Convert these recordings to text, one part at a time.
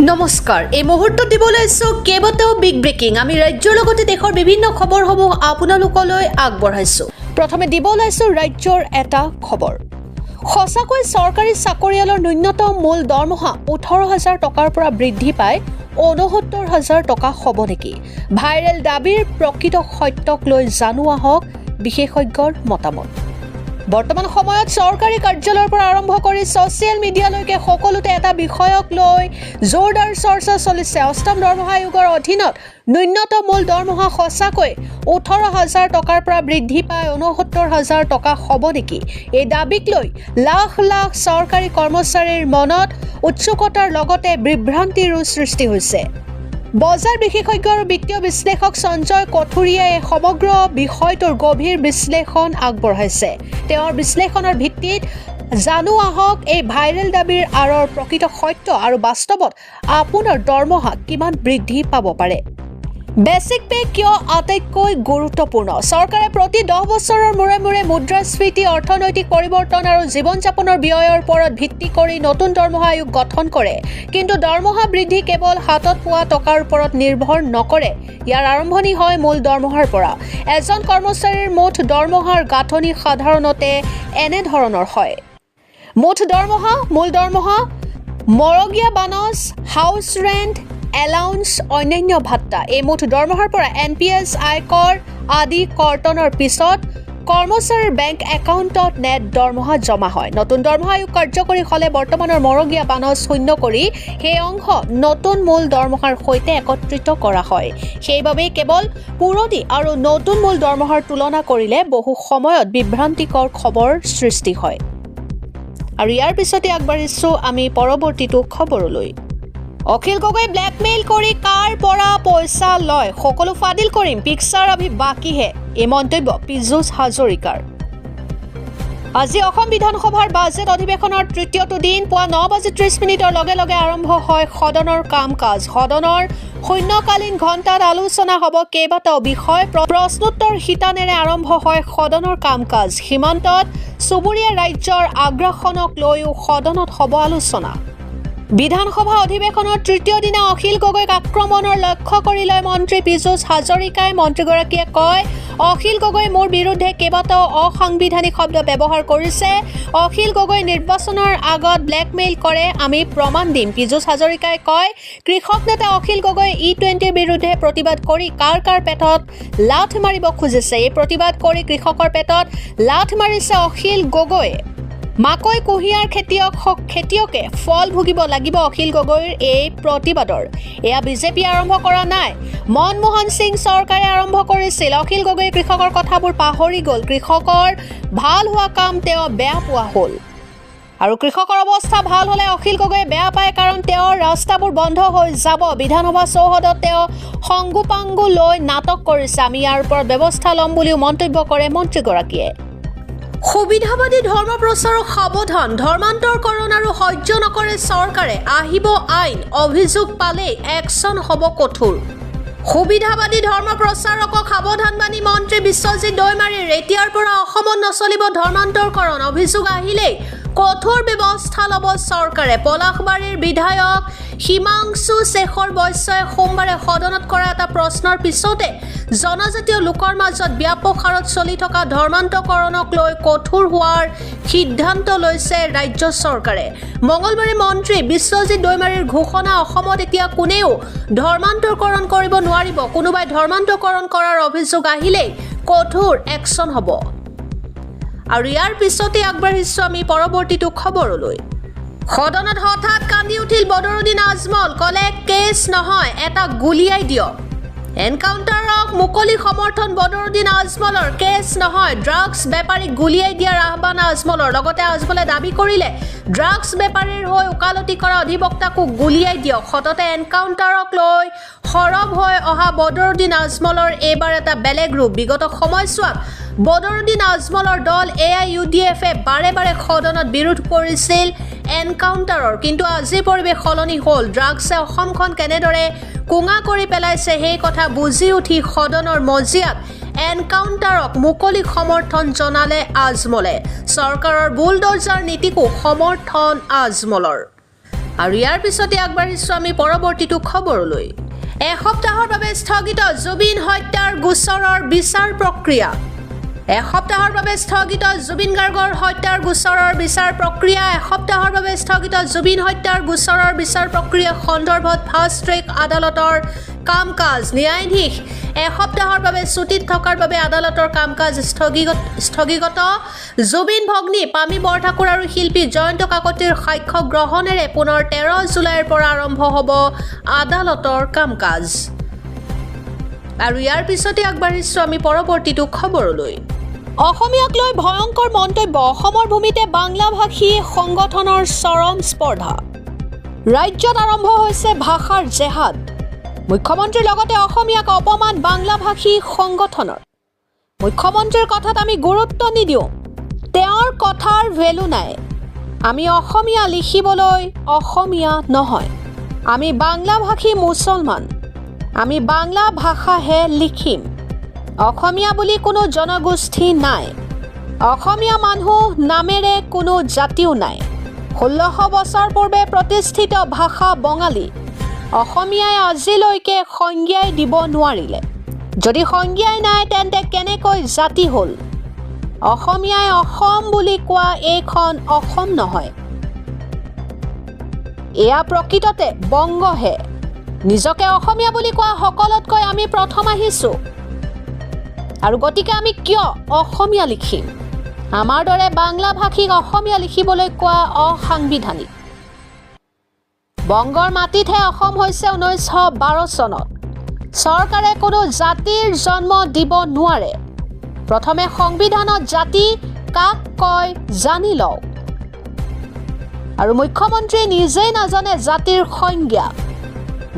নমস্কাৰ এই মুহূৰ্তত দিবলৈ আছো কেইবাটাও বিগ ব্ৰেকিং আমি ৰাজ্যৰ লগতে দেশৰ বিভিন্ন খবৰসমূহ আপোনালোকলৈ আগবঢ়াইছো প্ৰথমে দিবলৈ আছো ৰাজ্যৰ এটা খবৰ খসাকৈ চৰকাৰী চাকৰিয়ালৰ ন্যূনতম মূল দৰমহা 18000 টকাৰ পৰা বৃদ্ধি পায় 69000 টকা হ'ব নেকি ভাইৰেল দাবীৰ প্ৰকৃত সত্যক লৈ জানোৱা হওক বিশেষজ্ঞৰ মতামত বৰ্তমান সময়ত চৰকাৰী কাৰ্যালয়ৰ পৰা আৰম্ভ কৰি ছ'চিয়েল মিডিয়ালৈকে সকলোতে এটা বিষয়ক লৈ জোৰদাৰ চৰ্চা চলিছে অষ্টম দৰমহা আয়োগৰ অধীনত ন্যূনতম মূল দৰমহা খসাকৈ 18000 টকাৰ পৰা বৃদ্ধি পায় 69000 টকা হ'ব নেকি এই দাবীক লৈ লাখ লাখ চৰকাৰী কৰ্মচাৰীৰ মনত উৎসুকতাৰ লগতে বিভ্ৰান্তিৰো সৃষ্টি হৈছে বজাৰ বিশেষজ্ঞ আৰু বিত্তীয় বিশ্লেষক সঞ্জয় কঠুৰিয়াই সমগ্ৰ বিষয়টোৰ গভীৰ বিশ্লেষণ আগবঢ়াইছে তেওঁৰ বিশ্লেষণৰ ভিত্তিত জানোৱা হওক এই ভাইৰেল দাবীৰ আঁৰৰ প্ৰকৃত সত্য আৰু বাস্তৱত আপোনাৰ দৰমহা কিমান বৃদ্ধি পাব পাৰে বেসিক পে কিয় আটাইতকৈ গুৰুত্বপূৰ্ণ চৰকাৰে প্ৰতি 10 বছৰৰ মূৰে মূৰে মুদ্ৰাস্ফীতি অৰ্থনৈতিক পৰিৱৰ্তন আৰু জীৱন যাপনৰ ব্যয়ৰ ওপৰত ভিত্তি কৰি নতুন দৰমহা আয়োগ গঠন কৰে কিন্তু দৰমহা বৃদ্ধি কেৱল হাতত পোৱা টকাৰ ওপৰত নিৰ্ভৰ নকৰে ইয়াৰ আৰম্ভণি হয় মূল দৰমহাৰ পৰা এজন কৰ্মচাৰীৰ মুঠ দৰমহাৰ গাঁথনি সাধাৰণতে এনে ধৰণৰ হয় মুঠ দৰমহা মূল দৰমহা মৰগীয়া বানচ হাউচ ৰেণ্ট এলাউন্স অন্যান্য ভাত্তা এই মুঠ দৰমহাৰ পৰা এনপিএছ আয়কৰ আদি কৰ্তনৰ পিছত কৰ্মচাৰীৰ বেংক একাউণ্টত নেট দৰমহা জমা হয় নতুন দৰমহা আয়োগ কাৰ্যকৰী হ'লে বৰ্তমানৰ মৰগীয়া বানচ শূন্য কৰি সেই অংশ নতুন মূল দৰমহাৰ সৈতে একত্ৰিত কৰা হয় সেইবাবে কেৱল পুৰণি আৰু নতুন মূল দৰমহাৰ তুলনা কৰিলে বহু সময়ত বিভ্ৰান্তিকৰ খবৰ সৃষ্টি হয় আৰু ইয়াৰ পিছতে আগবাঢ়িছো আমি পৰৱৰ্তীটো খবৰলৈ অখিল গগৈ ব্লেকমেইল কৰি কাৰ পৰা পইচা লয় সকলো ফাদিল কৰিম পিকচাৰ আভি বাকিহে এই মন্তব্য পীযুষ হাজৰিকাৰ আজি অসম বিধানসভাৰ বাজেট অধিৱেশনৰ তৃতীয়টো দিন পুৱা 9:30 লগে লগে আৰম্ভ হয় সদনৰ কাম-কাজ সদনৰ শূন্যকালীন ঘণ্টাত আলোচনা হ'ব কেইবাটাও বিষয় প্ৰশ্নোত্তৰ শিতানেৰে আৰম্ভ হয় সদনৰ কাম-কাজ সীমান্তত চুবুৰীয়া ৰাজ্যৰ আগ্ৰাসনক লৈও সদনত হ'ব আলোচনা বিধানসভা অধিৱেশনৰ তৃতীয় দিনা অখিল গগৈক আক্ৰমণৰ লক্ষ্য কৰি লৈ মন্ত্ৰী পীযুষ হাজৰিকাই মন্ত্ৰীগৰাকীয়ে কয় অখিল গগৈ মোৰ বিৰুদ্ধে কেইবাটাও অসাংবিধানিক শব্দ ব্যৱহাৰ কৰিছে অখিল গগৈ নিৰ্বাচনৰ আগত ব্লেকমেইল কৰে আমি প্ৰমাণ দিম পীযুষ হাজৰিকাই কয় কৃষক নেতা অখিল গগৈ E20ৰ বিৰুদ্ধে প্ৰতিবাদ কৰি কাৰ পেটত লাথ মাৰিব খুজিছে এই প্ৰতিবাদ কৰি কৃষকৰ পেটত লাথ মাৰিছে অখিল গগৈয়ে মাকৈ কুঁহিয়াৰ খেতিয়কে ফল ভুগিব লাগিব অখিল গগৈৰ এই প্ৰতিবাদৰ এয়া বিজেপি আৰম্ভ কৰা নাই মনমোহন সিং চৰকাৰে আৰম্ভ কৰিছিল অখিল গগৈ কৃষকৰ কথাবোৰ পাহৰি গ'ল কৃষকৰ ভাল হোৱা কাম তেওঁ বেয়া পোৱা হ'ল আৰু কৃষকৰ অৱস্থা ভাল হ'লে অখিল গগৈয়ে বেয়া পায় কাৰণ তেওঁৰ ৰাস্তাবোৰ বন্ধ হৈ যাব বিধানসভা চৌহদত তেওঁ সংগুপাংগু লৈ নাটক কৰিছে আমি ইয়াৰ ওপৰত ব্যৱস্থা ল'ম বুলিও মন্তব্য কৰে মন্ত্ৰীগৰাকীয়ে সুবিধাবাদী ধৰ্ম প্ৰচাৰক সাৱধান ধৰ্মান্তৰকৰণ আৰু সহ্য নকৰে চৰকাৰে আহিব আইন অভিযোগ পালে একশ্যন হ'ব কঠোৰ সুবিধাবাদী ধৰ্ম প্ৰচাৰকক সাৱধান বাণী মন্ত্ৰী বিশ্বজিৎ দৈমাৰীৰ এতিয়াৰ পৰা অসমত নচলিব ধৰ্মান্তৰকৰণ অভিযোগ আহিলেই কঠোৰ ব্যৱস্থা ল'ব চৰকাৰে পলাশবাৰীৰ বিধায়ক হিমাংশু শেখৰ বৈশ্যই সোমবাৰে সদনত কৰা এটা প্ৰশ্নৰ পিছতে জনজাতীয় লোকৰ মাজত ব্যাপক হাৰত চলি থকা ধৰ্মান্তৰকৰণক লৈ কঠোৰ হোৱাৰ সিদ্ধান্ত লৈছে ৰাজ্য চৰকাৰে মঙলবাৰে মন্ত্ৰী বিশ্বজিৎ দৈমাৰীৰ ঘোষণা অসমত এতিয়া কোনেও ধৰ্মান্তৰকৰণ কৰিব নোৱাৰিব কোনোবাই ধৰ্মান্তৰকৰণ কৰাৰ অভিযোগ আহিলেই কঠোৰ একশ্যন হ'ব আৰু ইয়াৰ পিছতে আগবাঢ়িছো আমি পৰৱৰ্তীটো খবৰলৈ সদনত হঠাৎ কান্দি উঠিল বদৰুদ্দিন আজমল কলে কেছ নহয় এটা গুলিয়াই দিয়ক এনকাউণ্টাৰক মুকলি সমৰ্থন বদৰুদ্দিন আজমলৰ কেছ নহয় ড্ৰাগছ বেপাৰীক গুলিয়াই দিয়াৰ আহ্বান আজমলৰ লগতে আজমলে দাবী কৰিলে ড্ৰাগছ বেপাৰীৰ হৈ ওকালতি কৰা অধিবক্তাকো গুলিয়াই দিয়ক সততে এনকাউণ্টাৰক লৈ সৰব হৈ অহা বদৰুদ্দিন আজমলৰ এইবাৰ এটা বেলেগ ৰূপ বিগত সময়ছোৱাত বদৰুদ্দিন আজমলৰ দল AIUDFে বাৰে বাৰে সদনত বিৰোধ কৰিছিল এনকাউণ্টাৰৰ কিন্তু আজি পৰিৱেশ সলনি হ'ল ড্ৰাগছে অসমখন কেনেদৰে কুঙা কৰি পেলাইছে সেই কথা বুজি উঠি সদনৰ মজিয়াত এনকাউণ্টাৰক মুকলি সমৰ্থন জনালে আজমলে চৰকাৰৰ বুলডোজাৰ নীতিকো সমৰ্থন আজমলৰ আৰু ইয়াৰ পিছতে আগবাঢ়িছো আমি পৰৱৰ্তীটো খবৰলৈ এসপ্তাহৰ বাবে স্থগিত জুবিন হত্যাৰ গোচৰৰ বিচাৰ প্ৰক্ৰিয়া এসপ্তাহৰ বাবে স্থগিত জুবিন গাৰ্গৰ হত্যাৰ গোচৰৰ বিচাৰ প্ৰক্ৰিয়া এসপ্তাহৰ বাবে স্থগিত জুবিন হত্যাৰ গোচৰৰ বিচাৰ প্ৰক্ৰিয়া সন্দৰ্ভত ফাষ্ট ট্ৰেক আদালতৰ কাম-কাজ ন্যায়াধীশ এসপ্তাহৰ বাবে ছুটিত থকাৰ বাবে আদালতৰ কাম-কাজ স্থগিত জুবিন ভগ্নী পামী বৰঠাকুৰ আৰু শিল্পী জয়ন্ত কাকতিৰ সাক্ষ্য গ্ৰহণেৰে পুনৰ 13 জুলাইৰ পৰা আৰম্ভ হ'ব আদালতৰ কাম-কাজ আৰু ইয়াৰ পিছতে আগবাঢ়িছো আমি পৰৱৰ্তীটো খবৰলৈ অসমীয়াক লৈ ভয়ংকৰ মন্তব্য অসমৰ ভূমিতে বাংলাভাষী সংগঠনৰ চৰম স্পৰ্ধা ৰাজ্যত আৰম্ভ হৈছে ভাষাৰ জেহাদ মুখ্যমন্ত্ৰীৰ লগতে অসমীয়াক অপমান বাংলাভাষী সংগঠনৰ মুখ্যমন্ত্ৰীৰ কথাত আমি গুৰুত্ব নিদিওঁ তেওঁৰ কথাৰ ভেলু নাই আমি অসমীয়া লিখিবলৈ অসমীয়া নহয় আমি বাংলাভাষী মুছলমান আমি বাংলা ভাষাহে লিখিম অসমীয়া বুলি কোনো জনগোষ্ঠী নাই অসমীয়া মানুহ নামেৰে কোনো জাতিও নাই 1600 বছৰ পূৰ্বে প্ৰতিষ্ঠিত ভাষা বঙালী অসমীয়াই আজিলৈকে সংজ্ঞাই দিব নোৱাৰিলে যদি সংজ্ঞাই নাই তেন্তে কেনেকৈ জাতি হ'ল অসমীয়াই অসম বুলি কোৱা এইখন অসম নহয় এয়া প্ৰকৃততে বংগহে নিজকে অসমীয়া বুলি কোৱা সকলোতকৈ আমি প্ৰথম আহিছো আৰু গতিকে আমি কিয় অসমীয়া লিখিম আমাৰ দৰে বাংলা ভাষীক অসমীয়া লিখিবলৈ কোৱা অসাংবিধানিক বংগৰ মাটিতহে অসম হৈছে 1912 চনত চৰকাৰে কোনো জাতিৰ জন্ম দিব নোৱাৰে প্ৰথমে সংবিধানত জাতি কাক কয় জানি লওক আৰু মুখ্যমন্ত্ৰীয়ে নিজেই নাজানে জাতিৰ সংজ্ঞা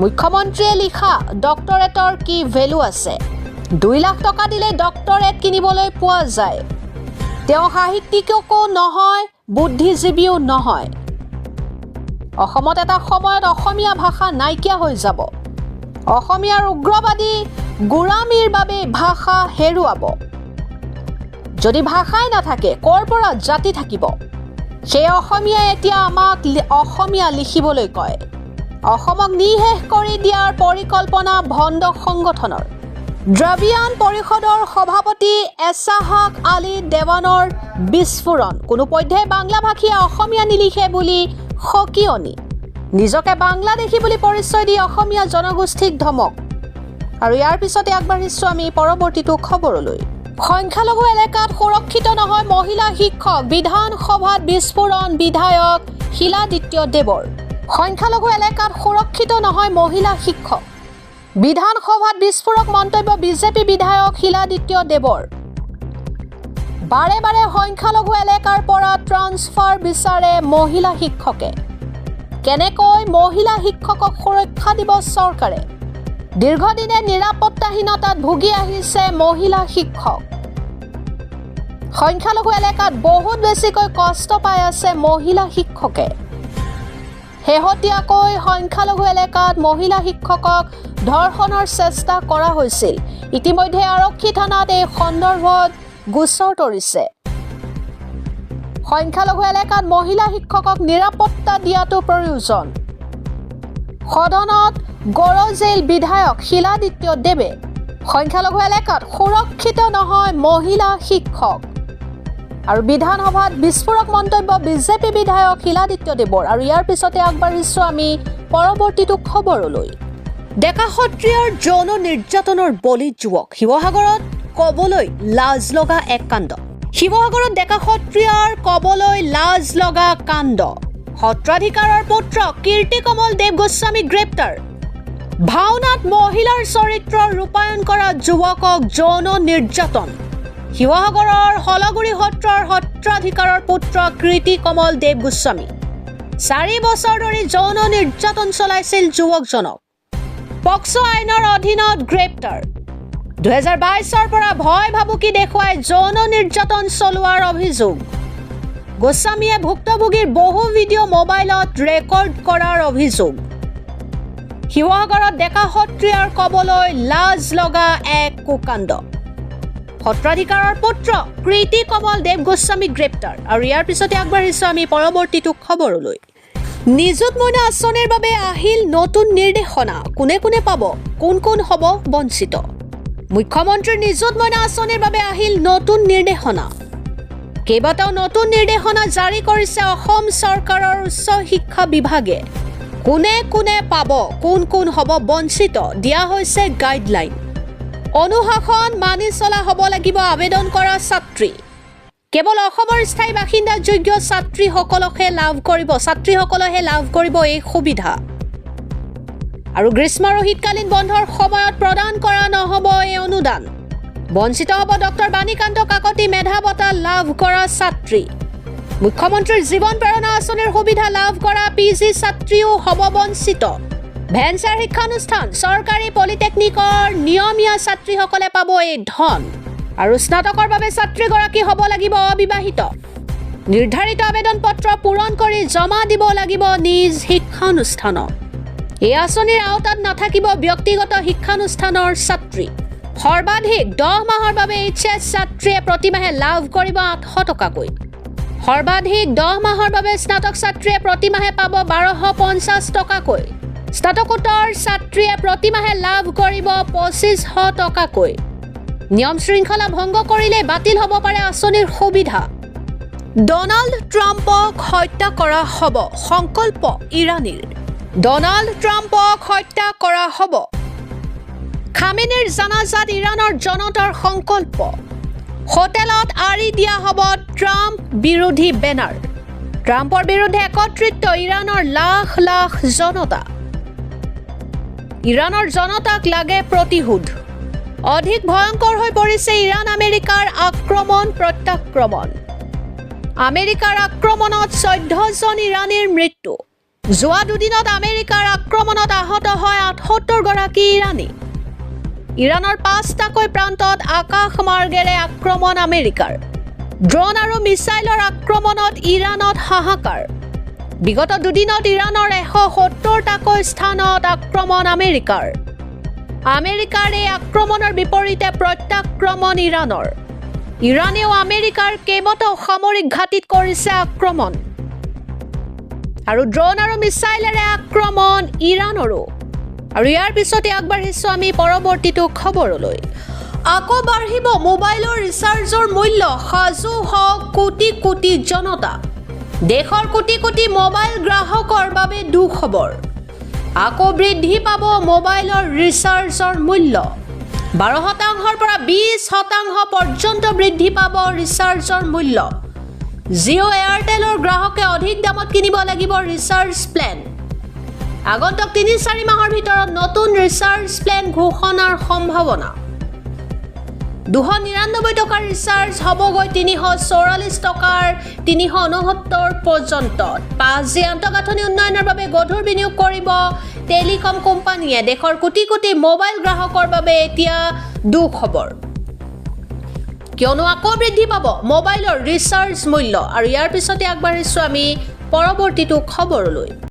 মুখ্যমন্ত্ৰীয়ে লিখা ডক্টৰেটৰ কি ভেলু আছে 2 লাখ টকা দিলে ডক্টৰেট কিনিবলৈ পোৱা যায় তেওঁ সাহিত্যিকো নহয় বুদ্ধিজীৱীও নহয় অসমত এটা সময়ত অসমীয়া ভাষা নাইকিয়া হৈ যাব অসমীয়াৰ উগ্ৰবাদী গোৰামীৰ বাবে ভাষা হেৰুৱাব যদি ভাষাই নাথাকে ক'ৰ পৰা জাতি থাকিব সেই অসমীয়া এতিয়া আমাক অসমীয়া লিখিবলৈ কয় অসমক নিশেষ কৰি দিয়াৰ পৰিকল্পনা ভণ্ড সংগঠনৰ দ্ৰবিয়ান পৰিষদৰ সভাপতি এছাহাক আলী দেৱানৰ বিস্ফোৰণ কোনো পধ্যে বাংলা ভাষীয়ে অসমীয়া নিলিখে বুলি সকিয়নি নিজকে বাংলাদেশী বুলি পৰিচয় দি অসমীয়া জনগোষ্ঠীক ধমক আৰু ইয়াৰ পিছতে আগবাঢ়িছো আমি পৰৱৰ্তীটো খবৰলৈ সংখ্যালঘু এলেকাত সুৰক্ষিত নহয় মহিলা শিক্ষক বিধানসভাত বিস্ফোৰণ বিধায়ক শিলাদিত্য দেৱৰ সংখ্যালঘু এলেকাত সুৰক্ষিত নহয় মহিলা শিক্ষক বিধানসভাত বিস্ফোৰক মন্তব্য বিজেপি বিধায়ক শিলাদিত্য দেৱৰ বাৰে বাৰে সংখ্যালঘু এলেকাৰ পৰা ট্ৰান্সফাৰ বিচাৰে মহিলা শিক্ষকে কেনেকৈ মহিলা শিক্ষকক সুৰক্ষা দিব চৰকাৰে দীৰ্ঘদিনে নিৰাপত্তাহীনতাত ভুগি আহিছে মহিলা শিক্ষক সংখ্যালঘু এলেকাত বহুত বেছিকৈ কষ্ট পাই আছে মহিলা শিক্ষকে শেহতীয়াকৈ সংখ্যালঘু এলেকাত মহিলা শিক্ষকক ধৰ্ষণৰ চেষ্টা কৰা হৈছিল ইতিমধ্যে আৰক্ষী থানাত এই সন্দৰ্ভত গোচৰ তৰিছে সংখ্যালঘু এলেকাত মহিলা শিক্ষকক নিৰাপত্তা দিয়াটো প্ৰয়োজন সদনত গৰজিল বিধায়ক শিলাদিত্য দেৱে সংখ্যালঘু এলেকাত সুৰক্ষিত নহয় মহিলা শিক্ষক আৰু বিধানসভাত বিস্ফোৰক মন্তব্য বিজেপি বিধায়ক শিলাদিত্য দেৱৰ আৰু ইয়াৰ পিছতে আগবাঢ়িছো আমি পৰৱৰ্তীটো খবৰলৈ ডেকা সত্ৰীয়াৰ যৌন নিৰ্যাতনৰ বলি যুৱক শিৱসাগৰত কবলৈ লাজ লগা এক কাণ্ড শিৱসাগৰত ডেকা সত্ৰীয়াৰ কবলৈ লাজ লগা কাণ্ড সত্ৰাধিকাৰৰ পুত্ৰ কীৰ্তি কমল দেৱ গোস্বামী গ্ৰেপ্তাৰ ভাওনাত মহিলাৰ চৰিত্ৰ ৰূপায়ণ কৰা যুৱকক যৌন নিৰ্যাতন শিৱসাগৰৰ হলগুৰি সত্ৰৰ সত্ৰাধিকাৰৰ পুত্ৰ কীৰ্তি কমল দেৱ গোস্বামী 4 বছৰ ধৰি যৌন নিৰ্যাতন চলাইছিল যুৱকজনক পক্সো আইনৰ অধীনত গ্ৰেপ্তাৰ 2022 পৰা ভয় ভাবুকি দেখুৱাই যৌন নিৰ্যাতন চলোৱাৰ অভিযোগ গোস্বামীয়ে ভুক্তভোগীৰ বহু ভিডিঅ' মোবাইলত ৰেকৰ্ড কৰাৰ অভিযোগ শিৱসাগৰত ডেকা সত্ৰীয়াৰ কবলৈ লাজ লগা এক কুকাণ্ড সত্ৰাধিকাৰৰ পুত্ৰ কীৰ্তি কমল দেৱ গোস্বামী গ্ৰেপ্তাৰ আৰু ইয়াৰ পিছতে আগবাঢ়িছো আমি পৰৱৰ্তীটো খবৰলৈ নিযুত মইনা আঁচনিৰ বাবে আহিল নতুন নিৰ্দেশনা কোনে কোনে পাব কোন কোন হ'ব বঞ্চিত মুখ্যমন্ত্ৰীৰ নিযুত মইনা আঁচনিৰ বাবে আহিল নতুন নিৰ্দেশনা কেইবাটাও নতুন নিৰ্দেশনা জাৰি কৰিছে অসম চৰকাৰৰ উচ্চ শিক্ষা বিভাগে কোনে কোনে পাব কোন কোন হ'ব বঞ্চিত দিয়া হৈছে গাইডলাইন অনুশাসন মানি চলা হ'ব লাগিব আবেদন কৰা ছাত্ৰী কেৱল অসমৰ স্থায়ী বাসিন্দা যোগ্য ছাত্ৰীসকলকহে লাভ কৰিব এই সুবিধা আৰু গ্ৰীষ্ম আৰু শীতকালীন বন্ধৰ সময়ত প্ৰদান কৰা নহ'ব এই অনুদান বঞ্চিত হ'ব ডক্টৰ বাণীকান্ত কাকতি মেধা বঁটা লাভ কৰা ছাত্ৰী মুখ্যমন্ত্ৰীৰ জীৱন প্ৰেৰণা আঁচনিৰ সুবিধা লাভ কৰা পিজি ছাত্ৰীও হ'ব বঞ্চিত ভেঞ্চাৰ শিক্ষানুষ্ঠান চৰকাৰী পলিটেকনিকৰ নিয়মীয়া ছাত্ৰীসকলে পাব এই ধন আৰু স্নাতকৰ বাবে ছাত্ৰীগৰাকী হ'ব লাগিব অবিবাহিত নিৰ্ধাৰিত আবেদন পত্ৰ পূৰণ কৰি জমা দিব লাগিব নিজ শিক্ষানুষ্ঠানত এই আঁচনিৰ আওতাত নাথাকিব ব্যক্তিগত শিক্ষানুষ্ঠানৰ ছাত্ৰী সৰ্বাধিক 10 মাহৰ বাবে এইচএছ ছাত্ৰীয়ে প্ৰতিমাহে লাভ কৰিব 800 টকাকৈ সৰ্বাধিক 10 মাহৰ বাবে স্নাতক ছাত্ৰীয়ে প্ৰতিমাহে পাব 1250 টকাকৈ স্নাতকোত্তৰ ছাত্ৰীয়ে প্ৰতিমাহে লাভ কৰিব 2500 টকাকৈ নিয়ম শৃংখলা ভংগ কৰিলে বাতিল হ'ব পাৰে আঁচনিৰ সুবিধা ডনাল্ড ট্ৰাম্পক হত্যা কৰা হ'ব সংকল্প ইৰাণীৰ ডনাল্ড ট্ৰাম্পক হত্যা কৰা হ'ব খামেনিৰ জানাজাত ইৰাণৰ জনতাৰ সংকল্প হোটেলত আৰি দিয়া হ'ব ট্ৰাম্প বিৰোধী বেনাৰ ট্ৰাম্পৰ বিৰুদ্ধে একত্ৰিত ইৰাণৰ লাখ লাখ জনতা ইৰাণৰ জনতাক লাগে প্ৰতিশোধ অধিক ভয়ংকৰ হৈ পৰিছে ইৰাণ আমেৰিকাৰ আক্ৰমণ প্ৰত্যাক্ৰমণ আমেৰিকাৰ আক্ৰমণত 14 জন ইৰাণীৰ মৃত্যু যোৱা দুদিনত আমেৰিকাৰ আক্ৰমণত আহত হয় 78 গৰাকী ইৰাণী ইৰাণৰ 5টাকৈ প্ৰান্তত আকাশ মাৰ্গেৰে আক্ৰমণ আমেৰিকাৰ ড্ৰোন আৰু মিছাইলৰ আক্ৰমণত ইৰাণত হাহাকাৰ বিগত দুদিনত ইৰাণৰ 170টাকৈ স্থানত আক্ৰমণ আমেৰিকাৰ এই আক্ৰমণৰ বিপৰীতে প্ৰত্যাক্ৰমণ ইৰাণৰ ইৰাণেও আমেৰিকাৰ কেইবাটাও সামৰিক ঘাটিত কৰিছে আক্ৰমণ আৰু ড্ৰোন আৰু মিছাইলেৰে আক্ৰমণ ইৰাণৰো আৰু ইয়াৰ পিছতে আগবাঢ়িছো আমি পৰৱৰ্তীটো খবৰলৈ আকৌ বাঢ়িব মোবাইলৰ ৰিচাৰ্জৰ মূল্য সাজু হওক কোটি কোটি জনতা দেশৰ কোটি কোটি মোবাইল গ্ৰাহকৰ বাবে দুখবৰ আকৌ বৃদ্ধি পাব মোবাইলৰ ৰিচাৰ্জৰ মূল্য 12% পৰা 20% পৰ্যন্ত বৃদ্ধি পাব ৰিচাৰ্জৰ মূল্য জিঅ' এয়াৰটেলৰ গ্ৰাহকে অধিক দামত কিনিব লাগিব ৰিচাৰ্জ প্লেন আগন্তুক 3-4 মাহৰ ভিতৰত নতুন ৰিচাৰ্জ প্লেন ঘোষণাৰ সম্ভাৱনা 299 টকাৰ ৰিচাৰ্জ হ'বগৈ 344 টকাৰ 369 পৰ্যন্ত 5G আন্তঃগাঁথনি উন্নয়নৰ বাবে গধুৰ বিনিয়োগ কৰিব টেলিকম কোম্পানীয়ে দেশৰ কোটি কোটি মোবাইল গ্ৰাহকৰ বাবে এতিয়া দুখবৰ কিয়নো আকৌ বৃদ্ধি পাব মোবাইলৰ ৰিচাৰ্জ মূল্য আৰু ইয়াৰ পিছতে আগবাঢ়িছো আমি পৰৱৰ্তীটো খবৰলৈ